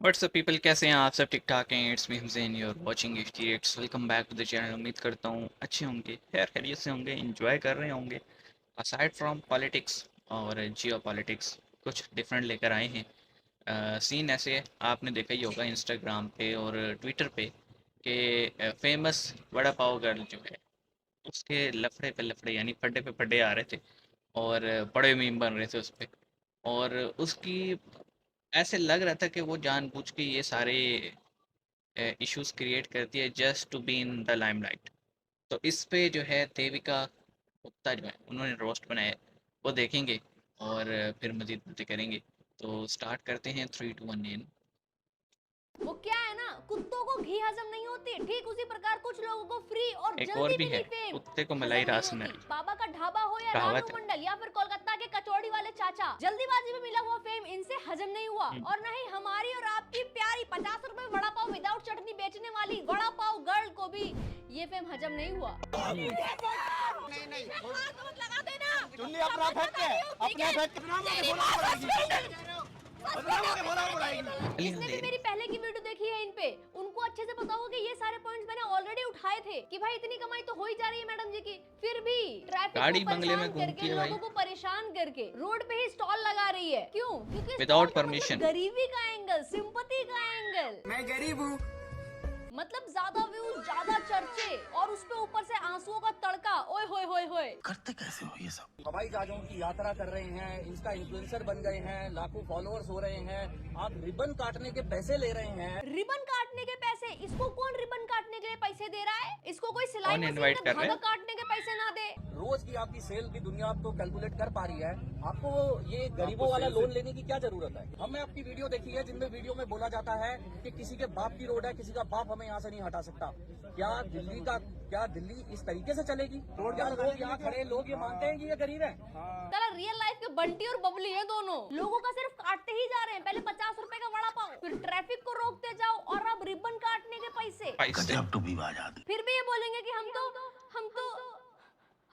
WhatsApp people, कैसे हैं आप सब? ठीक ठाक हैं? It's me Hussain, you are watching HTX। Welcome back to the channel. उम्मीद करता हूँ अच्छे होंगे, खैर खैरियत से होंगे, एंजॉय कर रहे होंगे। असाइड फ्रॉम पॉलिटिक्स और जियो पॉलिटिक्स, कुछ डिफरेंट लेकर आए हैं। सीन ऐसे है, आपने देखा ही होगा इंस्टाग्राम पे और ट्विटर पे कि फेमस वड़ा पाव गर्ल जो है, उसके लफड़े पे लफड़े यानी फड्डे पे फड्डे आ रहे थे और बड़े मीम बन रहे थे उस पर। और उसकी ऐसे लग रहा था कि वो जानबूझ के ये सारे इश्यूज क्रिएट करती है just to be in the limelight. तो इस पे जो है देविका गुप्ता जो है, उन्होंने रोस्ट बनाया है, वो देखेंगे और फिर मज़ीद बातें करेंगे। तो स्टार्ट करते हैं 3 2 1 इन। वो क्या है ना, कुत्तों को घी हजम नहीं होती, ठीक उसी प्रकार कुछ लोगों को फ्री और एक और जल्दी भी है, मिली फेम कुत्ते को मलाई हजम नहीं रास न होती। आई, बाबा का ढाबा हो या कहावत रानू है। मंडल या फिर कोलकाता के कचौड़ी वाले चाचा, जल्दीबाजी में मिला हुआ फेम इनसे हजम नहीं हुआ। और नहीं हमारी और आपकी प्यारी 50 रुपए वड़ा पाव विदाउट चटनी बेचने वाली वड़ा पाव गर्ल को भी ये फेम हजम नहीं हुआ। नहीं मत लगा देना, चुन्नी अपना फेंक के अपने फेंक इसने भी मेरी पहले की वीडियो देखी है इन पे, उनको अच्छे से पता होगा कि ये सारे पॉइंट्स मैंने ऑलरेडी उठाए थे कि भाई इतनी कमाई तो हो ही जा रही है मैडम जी की, फिर भी ट्रैफिक गाड़ी को बंगले में परेशान घूमती करके है भाई, लोगों को परेशान करके रोड पे ही स्टॉल लगा रही है। क्यों? क्योंकि विदाउट stall का परमिशन। मतलब गरीबी का एंगल, सिंपैथी का एंगल। मैं गरीब हूँ। मतलब ज्यादा व्यूज, ज्यादा चर्चे और उसपे ऊपर से आंसुओं का तड़का। ओए होए होए होए, करते कैसे हो ये सब? हवाई जहाजों की यात्रा कर रहे हैं, इंस्टा इन्फ्लुएंसर बन गए हैं, लाखों फॉलोअर्स हो रहे हैं, आप रिबन काटने के पैसे ले रहे हैं। रिबन काटने के पैसे? इसको कौन रिबन काटने के लिए पैसे दे रहा है? इसको कोई सिलाई कौन मशीन इनवाइट का कर रहे धागा हैं? काटने के पैसे ना दे। रोज की आपकी सेल की दुनिया आपको कैलकुलेट कर पा रही है, आपको ये गरीबों वाला लोन लेने की क्या जरूरत है? हमने आपकी वीडियो देखी है जिनमें वीडियो में बोला जाता है कि किसी के बाप की रोड है, किसी का बाप हमें यहाँ से नहीं हटा सकता। क्या दिल्ली इस तरीके से चलेगी? क्या लोग यहाँ खड़े लोग ये मानते हैं कि ये गरीब है? साला रियल लाइफ के बंटी और बबली है दोनों। लोगों का सिर्फ काटते ही जा रहे हैं, पहले 50 रुपए का वड़ा पाव, फिर ट्रैफिक को रोकते जाओ और अब रिबन काटने के पैसे। अब तो भी आजाद। फिर भी ये बोलेंगे कि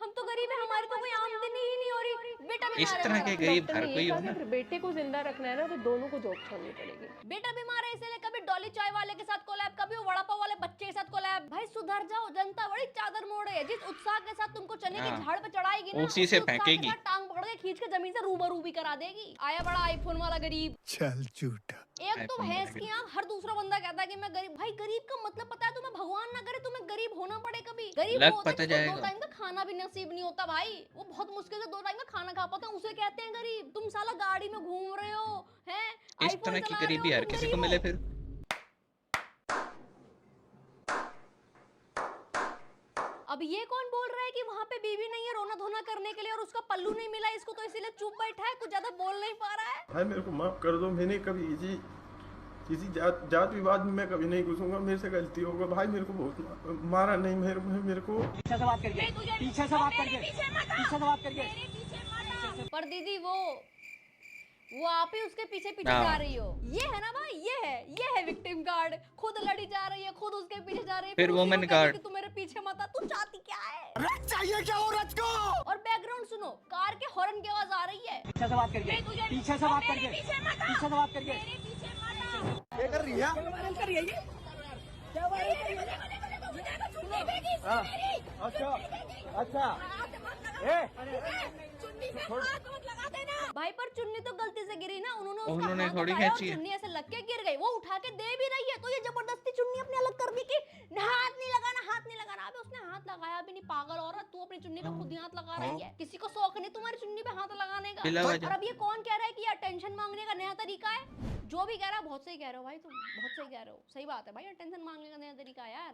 हम तो गरीब है, हमारी तो कोई आमदनी ही नहीं हो रही। बेटा इस बीमार है तरह हमारा। के गरीब हर कोई हो ना। अगर बेटे को जिंदा रखना है ना तो दोनों को जॉब छोड़नी पड़ेगी। बेटा बीमार है इसलिए कभी डॉली चाय वाले के साथ कोलैब, कभी वो वड़ा पाव वाले बच्चे के साथ कोलैब। भाई सुधर जाओ, जनता बड़ी चादर मोड़ है। जिस उत्साह के साथ तुमको चने के हाँ, झाड़ पे चढ़ाएगी ना, उसी से उत्साह के फेंकेगी। साथ टांग पकड़ के खींच के जमीन से रूबरू भी करा देगी। आया बड़ा आईफोन वाला गरीब। चल झूठा। एक तो iPhone भैंस वाला की आंख, हर दूसरा बंदा कहता है कि मैं गरीब। भाई गरीब का मतलब पता है तुम्हें? भगवान ना करे तुम्हें गरीब होना पड़े कभी। गरीब लग वो होता है पता जिसको जाएगा। 2 टाइम का खाना भी नसीब नहीं होता भाई। वो बहुत मुश्किल से 2 टाइम का खाना खा पाता है, उसे कहते हैं गरीब। तुम साला गाड़ी में घूम रहे हो, हैं? इस आईफोन तरह की चला रहे गरीबी हो, हर तुम किसी गरीब को हो। मिले फिर। अब ये कौन बोल रहा है कि वहाँ पे बीवी नहीं है रोना धोना करने के लिए और उसका पल्लू नहीं मिला, इसको तो इसीलिए चुप बैठा है, कुछ ज्यादा बोल नहीं पा रहा है। भाई मेरे को माफ कर दो, मैंने कभी किसी जात विवाद में मैं कभी नहीं घुसूंगा, मेरे से गलती होगा। भाई मेरे को बहुत मारा नहीं, मेरे को पीछे से बात करिए, पीछे से बात करिए, पीछे से बात करिए। पर दीदी वो आप ही उसके पीछे पीछे हाँ। जा रही हो। ये है ना भाई, ये है विक्टिम कार्ड। खुद लड़ी जा रही है, खुद उसके पीछे जा रही है, फिर उसी वुमेन को कहती कार्ड। कि तू मेरे पीछे मत आ। तू चाहती क्या है? रच चाहिए क्या हो रच को? और बैकग्राउंड सुनो, कार के हॉर्न की आवाज आ रही है। पीछे से बात करिए, पीछे से बात करिए, पीछे से बात करिए। क्या कर रही है? हाँ, अच्छा अच्छा। भाई पर चुन्नी तो गलती से गिरी ना, उन्होंने उसका उन्होंने हाथ थोड़ी उठाया और खींची है। चुन्नी ऐसे लग के गिर गई। वो उठा के दे भी रही है तो ये जबरदस्ती चुन्नी अपने अलग कर दी कि हाथ नहीं लगाना, हाथ नहीं लगाना। अबे उसने हाथ लगाया भी नहीं, पागल औरत। तू अपनी चुन्नी पे खुद ही हाथ लगा रही है। किसी को शौक नहीं तुम्हारी चुन्नी पे हाथ लगाने का। बिला वजह। और अब ये कौन कह रहा है कि ये अटेंशन मांगने का नया तरीका है? जो भी कह रहा है बहुत सही कह रहे हो भाई, तुम बहुत सही कह रहे हो। सही बात है भाई, अटेंशन मांगने का नया तरीका है यार।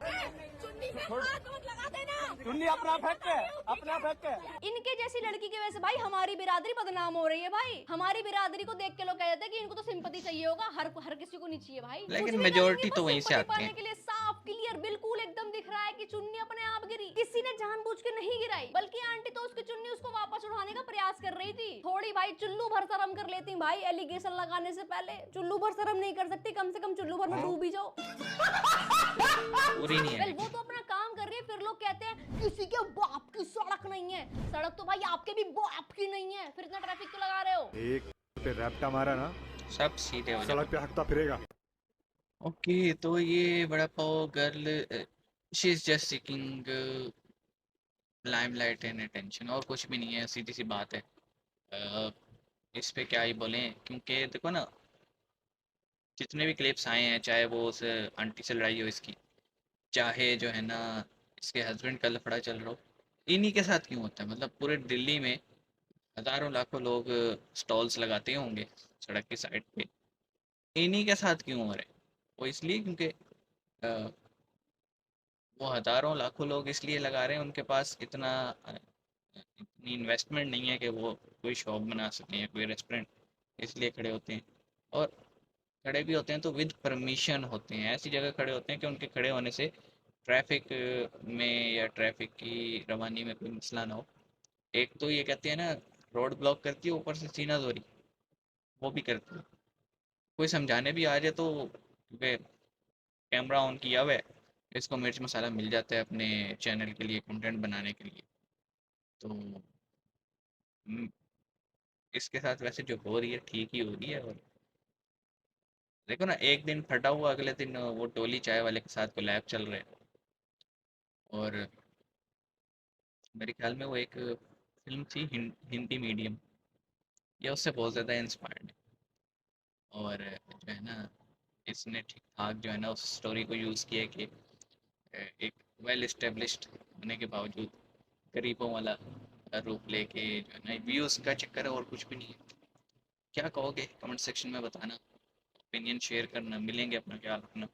चुन्नी अपना फेंक के, अपना फेंक के। इनके जैसी लड़की की वजह से भाई हमारी बिरादरी बदनाम हो रही है भाई। हमारी बिरादरी को देख के लोग कहते हैं कि इनको तो सिंपैथी चाहिए होगा, हर किसी को नहीं चाहिए भाई। लेकिन कुछ भी majority करेंगे, तो बस वहीं से sympathy आती है। पाने के लिए साफ क्लियर बिल्कुल एकदम दिख रहा है कि चुन्नी अपने आप गिरी। किसी ने जानबूझ के नहीं गिराई, बल्कि आंटी तो उसकी चुन्नी उसको वापस उठाने का प्रयास कर रही थी। थोड़ी भाई चुल्लू भर शर्म कर लेती भाई, एलिगेशन लगाने से पहले। चुल्लू भर शर्म नहीं कर सकती, कम से कम चुल्लू भर में डूब ही जाओ। पूरी नहीं है। वो तो अपना काम कर रही है, फिर लोग कहते हैं किसी के बाप की सड़क नहीं है। सड़क सड़क तो भाई आपके भी वो आपकी नहीं है, फिर इतना ट्रैफिक क्यों लगा रहे हो? एक पे रैप्टा मारा ना, सब सीधे हो जाए। सड़क पे हकता फिरेगा। ओके, तो ये vada pav girl, she is just seeking limelight and attention, और कुछ भी नहीं है, सीधी सी बात है। इस पे क्या ही बोलें, क्योंकि देखो ना, जितने भी क्लिप्स आए हैं, चाहे वो उस आंटी से लड़ाई हो इसकी, चाहे जो है ना इसके हस्बैंड का लफड़ा चल रहा हो, इन्हीं के साथ क्यों होता है? मतलब पूरे दिल्ली में हज़ारों लाखों लोग स्टॉल्स लगाते होंगे सड़क की साइड पे, इन्हीं के साथ क्यों हो रहे हैं? वो इसलिए क्योंकि वो हज़ारों लाखों लोग इसलिए लगा रहे हैं, उनके पास इतनी इन्वेस्टमेंट नहीं है कि वो कोई शॉप बना सकें या कोई रेस्टोरेंट, इसलिए खड़े होते हैं। और खड़े भी होते हैं तो विद परमिशन होते हैं, ऐसी जगह खड़े होते हैं कि उनके खड़े होने से ट्रैफिक में या ट्रैफिक की रवानी में कोई मसला ना हो। एक तो ये कहते हैं ना, रोड ब्लॉक करती है, ऊपर से सीना जोरी वो भी करती है। कोई समझाने भी आ जाए तो, क्योंकि कैमरा ऑन किया हुआ है, इसको मिर्च मसाला मिल जाता है अपने चैनल के लिए, कंटेंट बनाने के लिए। तो इसके साथ वैसे जो हो रही है ठीक ही हो रही है। और देखो ना, एक दिन फटा हुआ, अगले दिन वो टोली चाय वाले के साथ कोलैब चल रहे हैं। और मेरे ख्याल में वो एक फिल्म थी हिंदी मीडियम, या उससे बहुत ज़्यादा इंस्पायर्ड है। और जो है ना, इसने ठीक ठाक जो है ना उस स्टोरी को यूज़ किया कि एक वेल इस्टेब्लिश्ड होने के बावजूद गरीबों वाला रूप लेके जो है ना व्यूज़ का चक्कर है, और कुछ भी नहीं है। क्या कहोगे कमेंट सेक्शन में बताना, ओपिनियन शेयर करना, मिलेंगे, अपना ख्याल रखना।